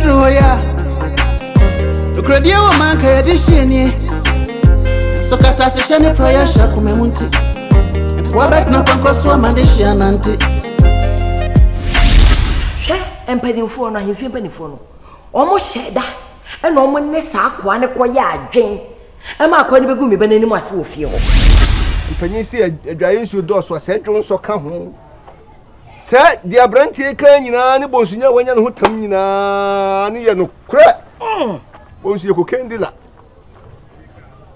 Droya. The Credia woman can addition. So Kata Shani Proya Shakumemunti. And Quabec no Pancoswa Mandishan Anti. And penny phone, and you penny phone. Almost said that, and no one is a quana Jane. Am I quite a good me any more so few? Penny see a drying shoe doors was sent to so come home. Sir, dear Branty, can you know, Bosnia when you come in a no crap? Won't you cocaine dealer?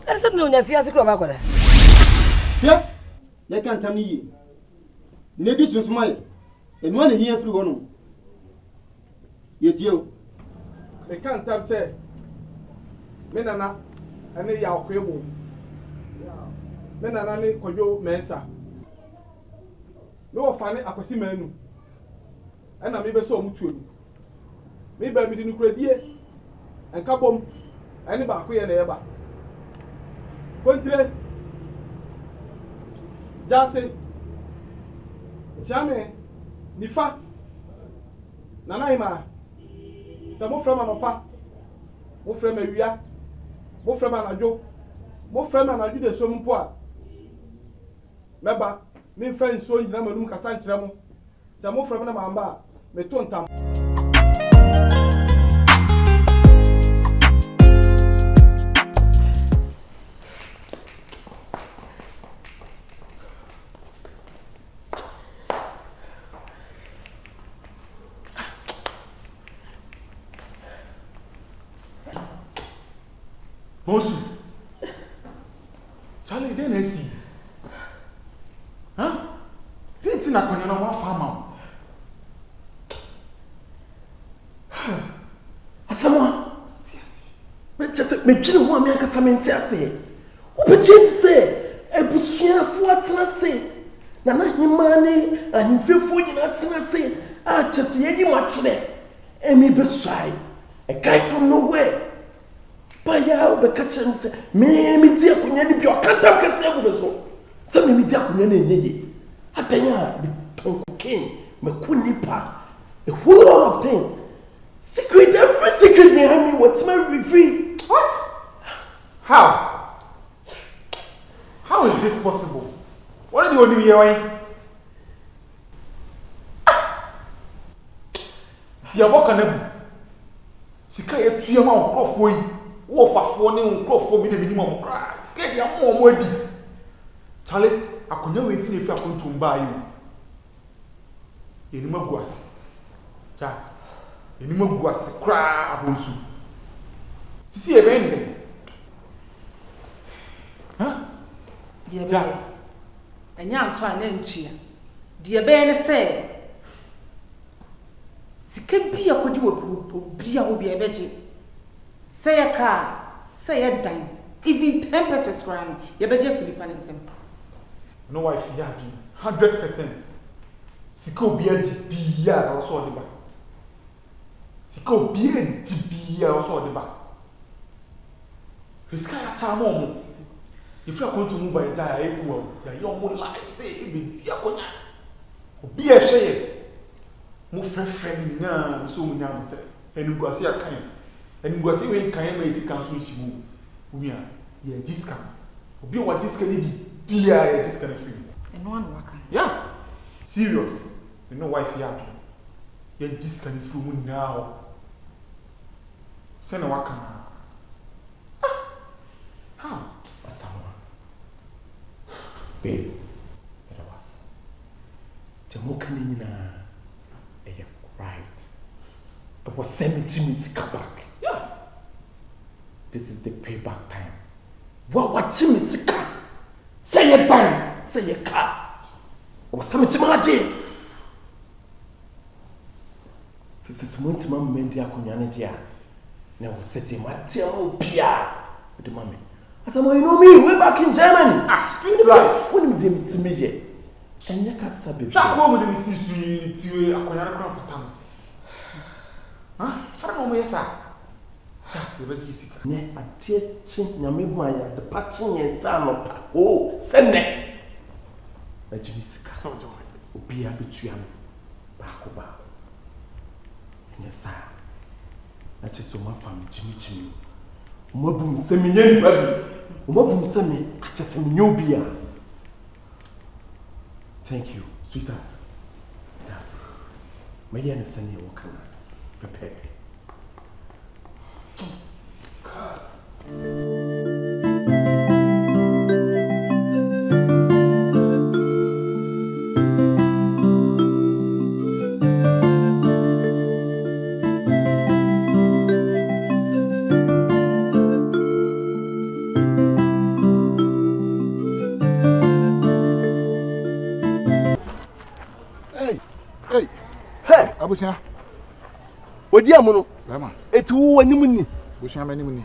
That's a no fiasco. Yeah, you can't tell me. Ladies will smile, and one here through one. Yet you. They can't tell, say, Menana, and they are quibble. Menana, Koyo, Mensa. No funny, I could see men. And I maybe so much. Maybe I didn't credit and Cabom, and about queer and ever. Contre Jassy Jamie Nifa Nanaima. Some from an opa, mo from a wia, mo from an adjo, mo from an adu de som poa. Meba, me friend so njina manum kasa nkyerɛ mo. Some mo from na mamba, me tontam. Mosu, Charlie, then I see. Huh? Didn't see that when you're not farmer. Asama, but just me, you want me to come in to say. What you say? A bushia for what I say. Nana, him money, and feel for you not to say. I just hear you much there. And me beside a guy from nowhere. Paya be catch and say, me dia kunya ni bi o kanta kase agu so. Say me dia kunya na enye. Atanya be ton cocaine, me kunipa. A whole lot of things. Secret, every secret behind me what's my reveal. What? How? How is this possible? What are you doing here? Tia boka nebu. Sika ye tuya ma okrofo yi. Wo fafo ne okrofo mi de minimum cry. Sika dia mo adi. Chale, akonya weti na fi akontum ba yi. Ye ni maguase. Ja. Ye ni maguase cry abonsu. Sisi e bende. Huh? Ja. Enya anto a na ntua. De be ne se sika bi akodi wo bia wo bia beje. Say a car, say a dime, even 10% scram, you better Philippine nsem. No wife ya 100%. Sika bi bia also de ba. Sika bi bia also de ba. Riska ya chamo mo. If you are going to move by jaya equal, you are more like say e be dia konya. Obi e hwe mo frefrem na so mo nya motre. Enu guase akan. And we say we can make it cancel issue. We are discount. Obi wa discount ni bi a discount free. And no one waka. Yeah. Serious. You know why fi ato. You discount free mu now. Send waka. How? Asama. Babe. It was. Jamoka ni na right. It was sending Jimmy Sika back. Yeah. This is the payback time. What Jimmy Sika? Say a time. Say a car. Or some Jimaji. This is one to my mendia kunyanadia. Now was setting my tail pia with the mommy. I said, you know me, way back in Germany. Street life. When you did to me, and you can Sabby. That woman didn't see you a Koyana for town. Huh? I don't know where you are. Jack, you're Jessica. Ne, a teaching Yamibaya, the patching and son. Oh, send it. Let Jessica. So, John, be a bit young. Back. Yes, sir. just so my family, Jimmy. Mobum semi yen baby. Mobum semi, just a new beer. Thank you, sweetheart. Yes. May I send you a prepare. Abusia. Odi amono. Bema. Etu wanim ni. Busia manim ni.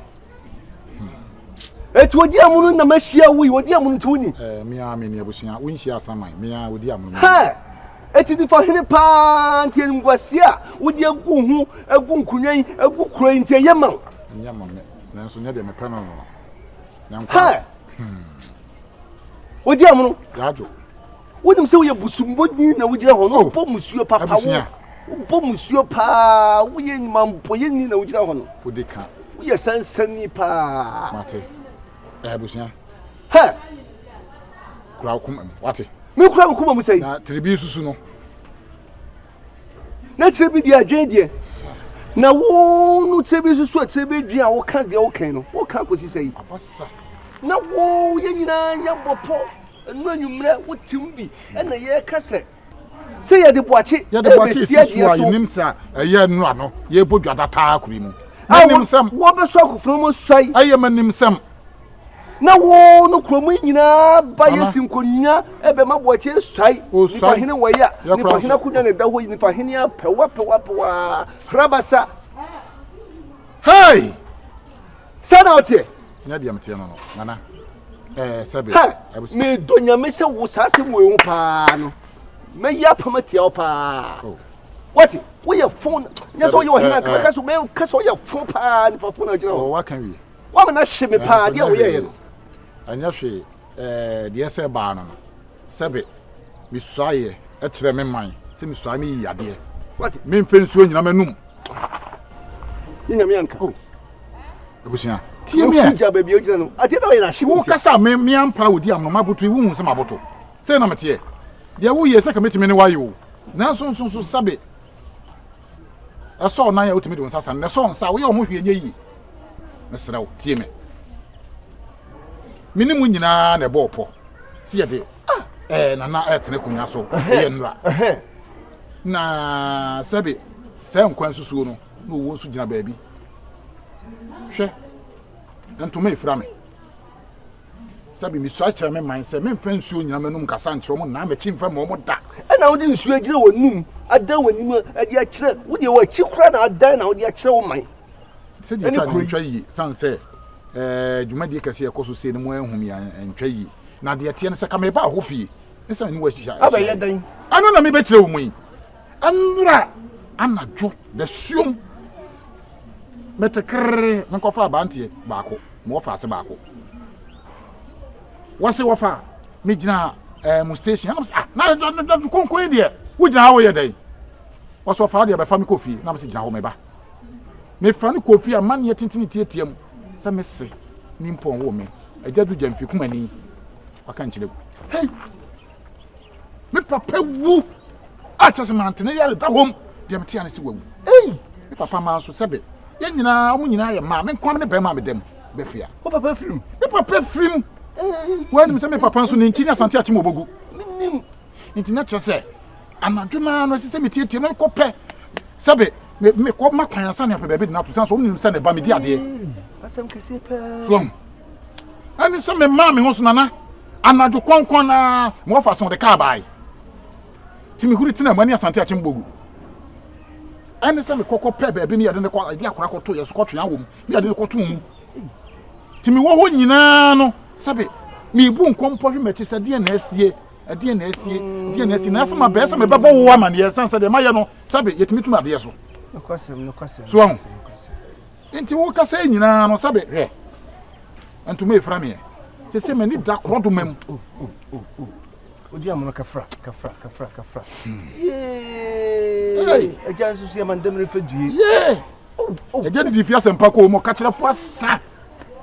Etu odi amono na mahia wi, odi amono tu ni. Me a me ni abusia. Wonhia asaman. Me a odi amono. Ha! Eti di fa hene pa ntie ngwase a, odi agu hu, agu nkunyan, agu kura ntie yema. Nyama me. Nanso nya de me pɛ no. Ha! Odi amono. Yajo. Wodim se wo ye busumbodi na wogire ho no, bo musuo papa wo. Bo musuo pa, wo ye nyimampo ye ni na wogire ho no. Odeka. Wo ye sansani pa. Mate. Abusia. Ha! Kura kuma wate. Me kura kuma mu sei. Na tribi susu no. Na tribi di adwen die. Na wo no tribi susu a tribi dua wo ka de wo kan no. Wo ka kosi sei. Abasa. Na wo ye nyina ya bopo. Enu anwumre wo timbi na ye kase. Se ye de boache. Ye de boache susu a yinim sa eye nu ano. Ye bodwa data akuri mu. Manim sam. Wo be so akofro mo swai. Aye manim sam. Na wo no kromo nyina ba yesinkonya ebe maboache swai. Nipa hene waya. Nipa hene kunya ne da ho nipa hene apewa rabasa. Hey! Sana otie. Nya de amte no no. Nana. Sabby. Me donya me se wo sase mo ehu pa no. Me ya pamati o pa. What? We your phone. Yes, all your hand. Because we cause all your phone pa ni pa phone ajira. Oh, what can we? Wa me na hye me pa dia wo ye no. Anya hwe de ese ba no. Sabby. Mi suaye e kire me man. Se mi suaye mi yade. What? Me mfensuo nyina manum. Yinya me anka. Abusia. Tie me ja ba bi ojira no. Ade na ye na hye wo kasa me ampa odi am no mabutu wu hu se mabutu. Se na mete. De wo ye se ka metime ne wayo. Na so Sabby. Aso na ya utimi de nsasa na so nsa wo ye omo hwe nye yi. Na srawo tie me. Minimu nyina na ebo opo. Si ye de. Na etene kunya so. Ye nra. Na Sabby. Se nkwan susuo no. Na wo nsu gina baabi. Hwe. Ntoma ifra me. Sabby mi so akere me man se me mfa nsuo nyina manum kasa nkere mo na me chi mfa mo da. Na wo de nsuo agire wonum ada wanim ade akere wo de wa chi kura na ada na wo de akere wo man. Se de ta ntwa yi san se dwumadi kase ekoso se ne mo ehum ya ntwa yi na de tie ne se ka me ba ahofie ne se ne wa hihia aba ye dan ano na me be kire wo mu yi anura anadwo de suom metekre me kofa abantie baako mo fa ase baako wase wofa me gina mu station na konkon de wo gina wo ye dai waso fa de be fa me kofi na me se gina wo me ba me fa ne kofi amane ye tintini tietiem se me se ni mpon wo me ajadu jamfi kumani aka nchire ku hey me papa wu a chase mantene ya da hom de me tia ne se wawu hey me papa ma so Sabby ye nyina omu nyina ye ma me kwam ne be ma me dem be fia wo papa film me papa film when me papa so ni nchi na santi achimo obogu minim internet chese anadwuma no sese metietie no kopɛ Sabby me ko makwan asa ne apɛ be na to sanso onim se ne ba me di ade asem kese pa so ani se me ma me ho so nana anadwo konkon na mo fa so de ka bai ti me huri tina mani asante achimo obogu ani se me kokopɛ be be ne yade ne ko ade akora ko to yeso ko twa wom ne yade ne ko to mu ti me wo ho nyina no Sabby mi bu nkompo hwe meti se de na asie na asema be se me bebo wo amane ye sanse de maye no Sabby yetimi tuma de so no kwasem so enti wo kasa nyina no Sabby hwe antuma efra me se me ni da krodo mem odi amono kafra ye ajansu se mandem refedue e je di fi asem pa ko mo ka kire fo asa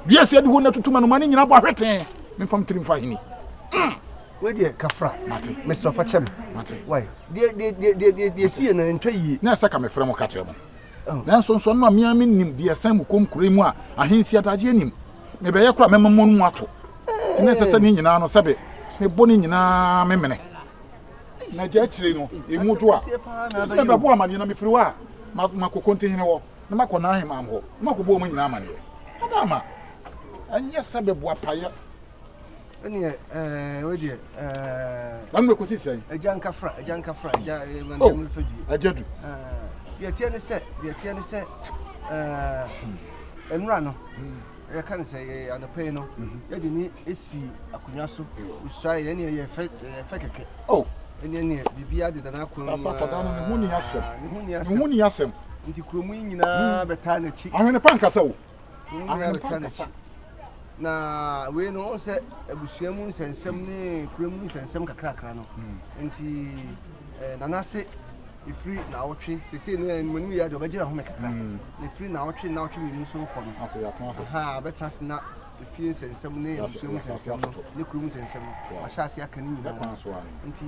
bia se de ho na tutuma no mani nyina bo ahwete me fam tirim fa hini we de kafra mate Mr. Fachem mate why de see na ntwa yi na saka me frɛ mo ka kire mo na so no amia me nim de san mu kom kure mu a Ahensie adagye nim me be ye kura me mammo no ato ne sese ni nyina no sebe me boni nyina me mene na je kire no emu to a se be bo amane na me firi wa makokonte hene wo na makona ahema am ho makobo mo nyina amane adama anya sebe bo apaya ani we de dan me ko sisi ajan kafra aja mandem fagi ajadu de tie ne se enra no ya kan say anapai no ya de ni esi akunwa so usai ya ne ye fe keke ene bibia de na akun asa toda no ne huni asem nti kromu nyina beta na chi ahwene pa nkasa wo ahwene beta na chi na we no se abusuamu nsensem ne kromu nsensem kakra no nti nanase ifri na wotwe sese ne manu ya do begira ho mekakra ne ifri na wotwe mi so ko no afi ya tonse ha be chance na ifri nsensem ne abusuamu nsensem ne kromu nsensem ahase aka ni nyina nti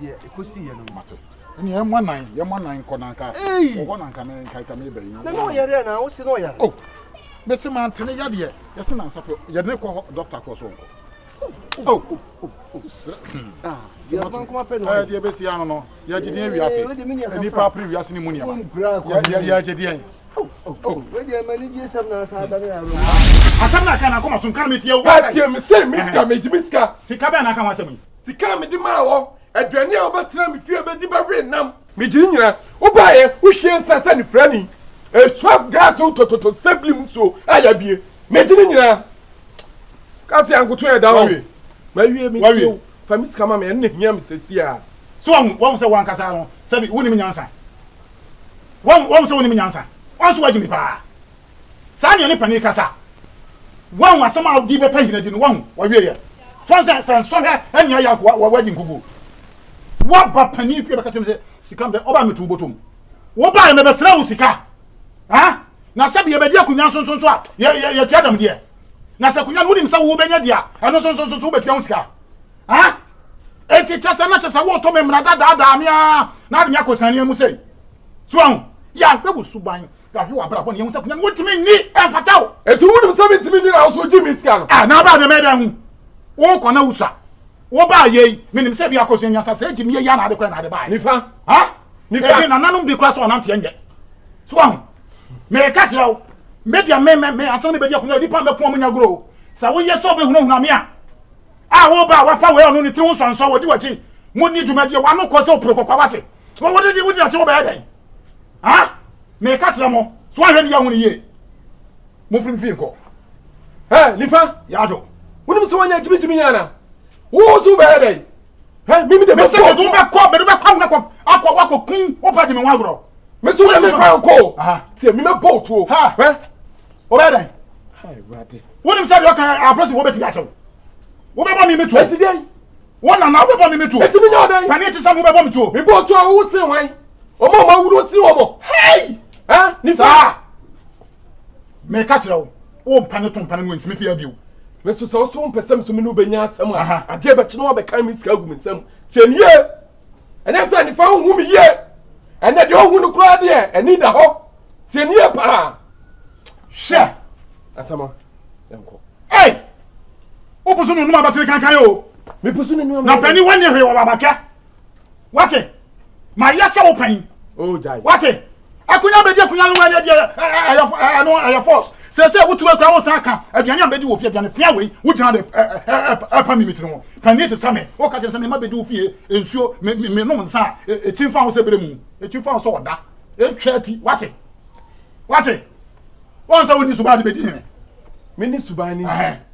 de ekosi ye no mate ni ye mwanan ko nanka wo nanka ne kai ka me ba yi na no yare na wo se no yare be se man tene ya de ye se na nsapo ye ne ko doctor ko so nko ya man kuma pe no de be si ano no ya jidin wiase ni pa pri wiase ni munia ya jidin we de mani je sam na sa da ya ro asam na kana kuma sun kan me tie wo tie me say miska sika be na kan wasam sika me di ma wo aduane a obatira me fie be di ba hwe nam me jiri nyina wo baaye wo hwie nsasa ni frani swap gas to seblim so aya bie me jiri nyina kasi angoto e da ho ma wie me tie famisi kama me ne hia me sesi a so won se wan kasa no Sabby woni me nyansa won se woni me nyansa won so wajimi pa sa ne pani kasa won wasama di be pa hina di no won wa wie ye so hwe anya ya kwa waji nkugu wa ba pani fie be ka tem se sika be oba metu botom wo ba ye me be sra wo sika ha na Sabby ye be di akunya so a ye tua dam de na se kunya no woni msa wo benya dia eno so wo be tua wo sika ha enti chasa na chasa wo to me mrada da mia na de mia kosania mu sei so ya gbebu suban ya hwe wa bra bo ne yunsa kunya wotimi ni enfataw eti wonu se mitimi ni na so jimi ska no na ba de me da hu wo ko na usa wo ba ye minim se bia kosania sasa ejimi ye ya na de kwa na de ba nifa ebi na nanum bi kura so na nte enye so me ka siraw media me asan be dia kunya di pa me ko mo nya gro sa wo ye so be hunu me a wo ba wa fa we onu ni ti wo sonso wo di wachi mo ni dwumadi wa no ko se opro kokwa wate wo di ati wo ba den ha me ka tira mo so ahwe ni ya hunu ye mo frim fi nko nifa ya do wonu so wanya jimi yana wo so ba den mimi de me se do be kwa na ko akwa kun wo pa di me wa gro me so me fa nko tie mi me boat o o ba den brother wonu se do kan aprosi wo be ti ga chew wo be bo mi metu eti dey wona na wo be bo mi metu eti mi nya odan pani ti sam wo be bo mi tu mi bo tu wo se wan o ma wuro si wo mo ni sa me ka kire wo mpane to mpane no nsimi fi abiu me so mpesem so me no benya asem a ade be kine wo be kan mi sika gu mi nsam tienie ene sa ni fa hu mi ye ene de hu no kura de eni da ho tienie pa she asama enko o pusu no numa batire kankan yo me pusu no numa na pani wani hwe wa babaka wate ma yasa wo pan jai wate akunya be di akunya no wani di aya force se wutu akura wo saka aduane ambedi wo fie aduane fia we wugina de pa mi mitire mo pani te same o ka se ma bedi wo fie ensuo me no nsa etimfa wo se bere mu etimfa wo so oda etwati wate won sa woni suba de bedi hene mini subani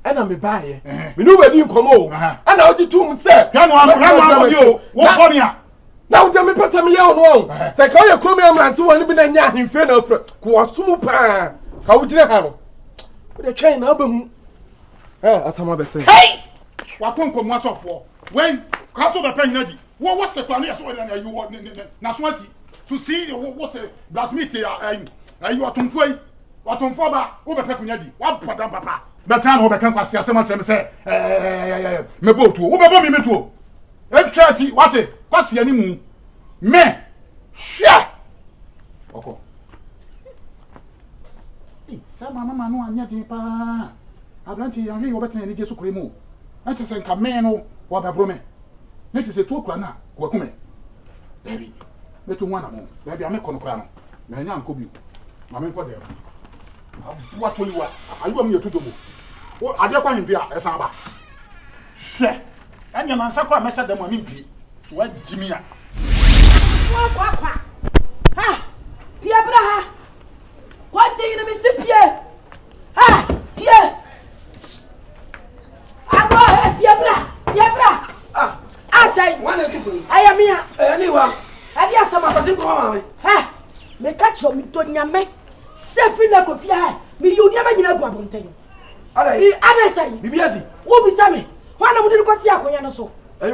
ana me baaye me no bedi nkomo ana o jitum se hwanu amodi o wo komia na o je me pesa me ye ono o se ka ye kromi amrante woni bi na nya ahemfie na afra ko osumu pa ka wo gire ha no o de twen na abahu asama be se hey wa konkomu asofo when ka so be pa hina di wo se kwa na ye so na you na so asi to see wo se blasmite Ayi watumfo yi. Watumfo ba, wo be pekunya di. Wa podan papa. Betan ho be kan kwase asema kyem se me botu. Wo be bo mi metu. Ep28 wate kwase ani mu. Me. Hwe. Oko. Sa mama no anya din pa. Abranti ya hwe wo betan ani Jesu kremu. Anche se nka me no wo be bro me. Ne ti se to kura na ko akume. Baby. Metu nwana mo. Baby ame kono kura no. Na nya nko bi. Mama nko dem. What will you are you going to do? What are you going to be a samba? Sir, and your man sacra messed them on me. So what Jimmy? Ha, Pierre Braha. What do you miss Pierre? Ha, Pierre. I go Pierre Bra. Ah, I say, one or two. I am here. Anyone. I guess some of us in common. Ha, me catch you, me to Yame. Sefri na kofia mi yu nyama nyina gu abonten ada sai bibiasi wo bi same wana mu de ko sia akonya no so obi ai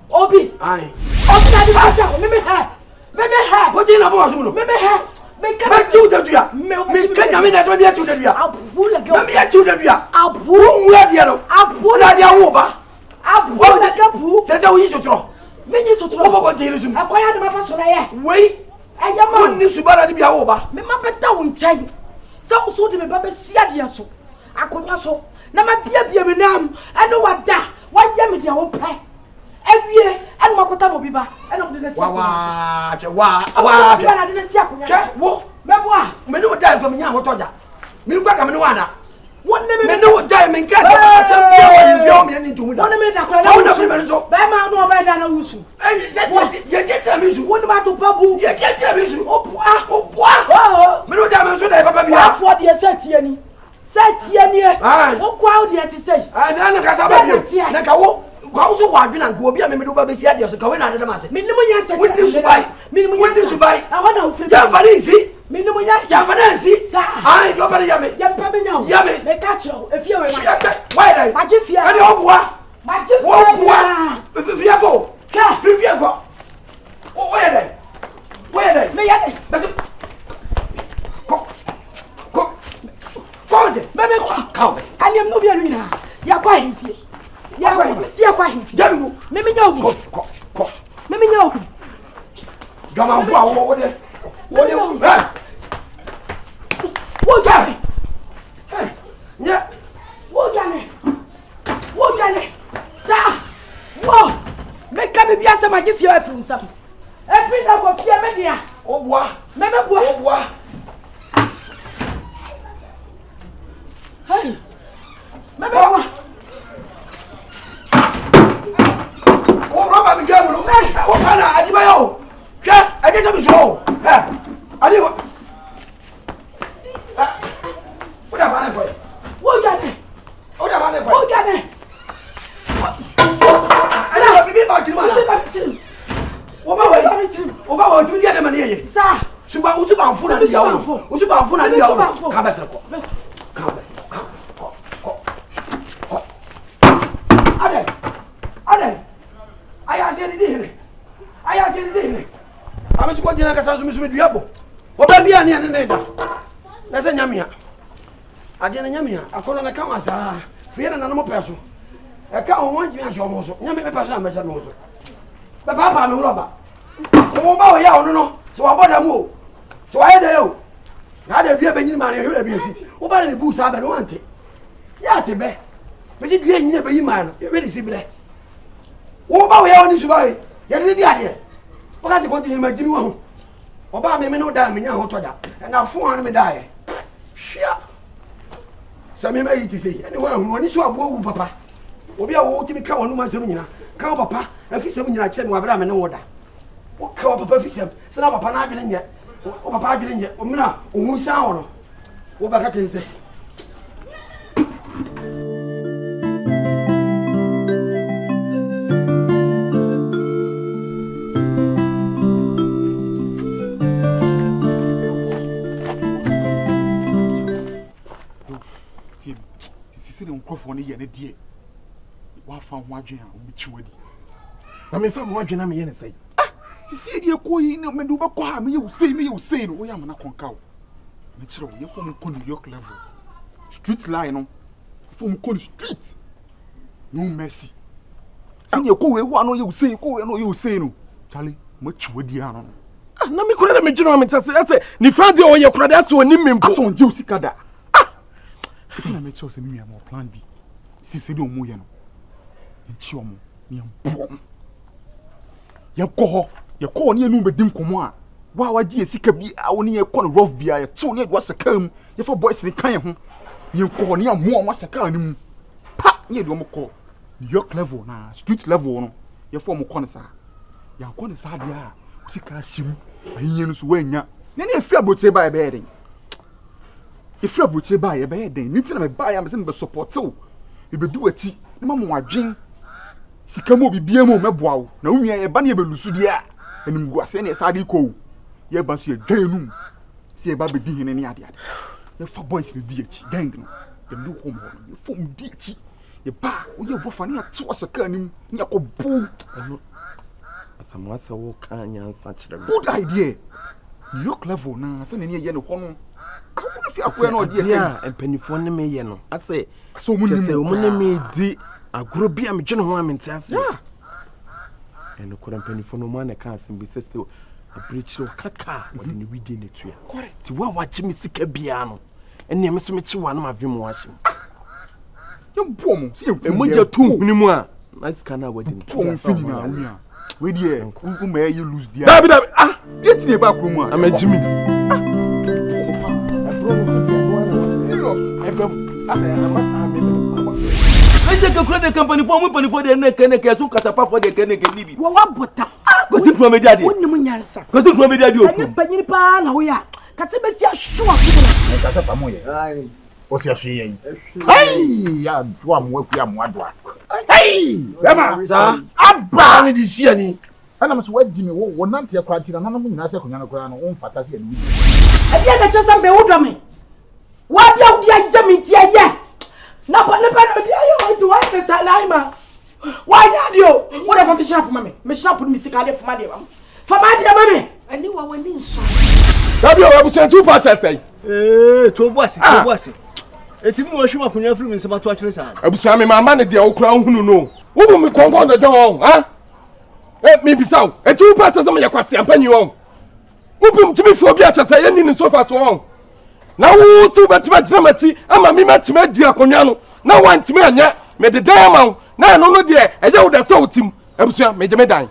obi na di ko sia ko me ha ko ti na bo asu no me ha me ka ba ti udadua me ka nyame na so bi ati udadua abu la ga me ati udadua abu nwa dia no abu na dia wo ba abu la ga bu se wo yi sotro me yi sotro wo ko ti risum akonya de ma fa so na ye wei ayama ni subara di bia wo ba me ma beta wo nchai sa wo so de me ba be sia de so akonya so na ma bia me nam eno wada wa ye me de wo pe awie eno makota mo biba eno de na sia wa na de na sia akonya wo meboa me ni wo dai go me nya wo toja me kwa ka me ni wana wonne me ni wo dai me nka se bia wo yin fio me ni ntumu da wonne me da kora na wo ba ma no ba da na wusu je tira mi su wonne ba to pabu je tira mi su oboa me no da me so da papa bia afo de setie ni wo kwa wo de ti sei na ka sa ba bia na ka wo kwa wo so wa dwena nko obi a me do ba be sia de so ka we na de ma se me ni mo nya se wonni su bai a wana wo firi ja Ahensie me ni mo nya se Ahensie ai do ba ya me mpa me nya ya me ka chiro efie we why dai ma je fie ani oboa ma je fie fie go ka fie go o ya dai me ya dai ba ko de me ko ani am no bia no nyina ya kwa Ahensie ya kwa sia kwa Ahensie jamu me nya obi ko me nya obi gama fu awo wo de wo jare nya wo jare sa wo me ka bibia se ma je fie afri nsam afri na ko fie me dia oboa me boa hey me boa o roba mi gamu no o pana adiba yo hwa aje se bi so adi wo da ba na ko wo jare ala bibi ba tiri ma wo ba wo tiri dia de ma ne ye sa suba usuba mfu na dia wo ka ba se ko ade aya se di hene amesi ko jina ka sa sumi duabo wo ba bia ne ne da na se nyamia ade na nyamia akona na ka wasa fiera na no peso e ka o wanji mi aso mo so nyame me peso na me no so be papa me roba wo ba o ya ono no so wa boda mu o so wa yede o na de dua benyi ma ne hwe bi esi wo ba ne bu sa be no wante ya te be be si dua nyine be yi ma no e we di si bre wo ba o ya oni su ba e ye de di ade o ka se konti ma jimi wo ho o ba me no da me nya ho to da na fo an me da e hia sami ma yi ti sei ani wa hu oni so abo wu papa obi a wo ti mi ka wonu ma sem nyina ka papa afi sem nyina kire wa bra me ne wo da wo ka papa fi sem se na papa na adwene nye o papa adwene nye o mina o hu san wo no wo ba ka tense Ofori ye ne die wa fa ho adwen a obichi wadi na me fa ho adwen na me ye ne sei sisi die ko yi ne me do be ko ha me ye usei no wo ya mana konka wo Metro, you form New York level. Street line, no. Form street. No mercy. Send your co one or you say, go and you say no. Charlie, much with the ano. Na me kura me gino me tase ase ni frade o ye kura da so ni mempo so nje usikada ah etina me chose me am plan B sisi de omo ye no nchi omo ni am ye ko ni enu bedim komo a wa gi esika bi a woni ye ko no rough bi a ye to ni edwa saka mu ye fa boys ni kan ye ho ye ko ni am mo saka ni mu pa ni edwa mo ko New York level na street level no ye fa mo ko ne sa ya ko ne sa dia sika shim ahinye no so wanya na na efia broche ba e be den efia broche ba e be den nti na me ba ya me se me support o e be du ati na ma mo adwen sika mo bibia mo meboa wo na wunua e ba na e be lusu dia enim guase na e sa de ko ye ba so ye dan num se e ba be di hene ne ade ade ye fa boys ni di achi gang no ye lu ko mo ye fom di achi ye ba wo ye bofa na ya to saka nim ni akobu Asamwasa wo kanya nsa good idea. New York level na se ne ye no ho no. Awu fi akwa na odi e kan. Empanifo ne me ye no. Ase so mu ne me di agoro bia me dwene ho amente ase. Eno kora empanifo no ma na ka asem bi sese abrichiro kaka odi ne widi ne tua. Correct. Ti wa wache me sika bia no. Ene me so me chi wa na ma vim wa hye. Ye bo mo se ye emoja tu ni mu a. Na sika na wadi ne. Tu on fini na wia. We dey who may you lose there. Dabi ah get in back room a. Amejimi. I say the company for the neck so kasapa for the keneke libi. Wo wa bota. Go see from media dey. Wonni mu nyansa. Go see from media dey. Sanye panyin pa na wo ya. Kase be si ahwo aso. Kasapa mo ye. Ai. O si ahwe yen. Ai, ya do am waku am adoa. Ai! Ema! Sa Abba ni di sia ni. Ana mso wadi me wo nante akwa ntira nana mu nyina se konya no koya no wo mfata se enu. Ade na chosa be wo do me. Wadi awudi aje me tie ye. Na pa ne pa no di ayo to wa pe sa laima. Wa ya dio. Wo da fa me sharp mame. Me sharp ni sika de fama de mam. Fama de mame. Ani wa wani nso. Dabi o abusan tu pa cha sei. To boase. Etimi wo hwema konya firi me nsema to atwere sa. Abusan me mama ne de okura hunu no. Wo bu me konkon de don ha? Me bisaw. Tu pa se me yakwase ampani won. Wo bu mtimi fo bi a cha sei ye ni ni sofa so won. Na wo su betima gina machi ama mi matima di akonwa no. Na wantimi anya me de dan ma na no no de eje wo da so utim. Abusan me je me dan.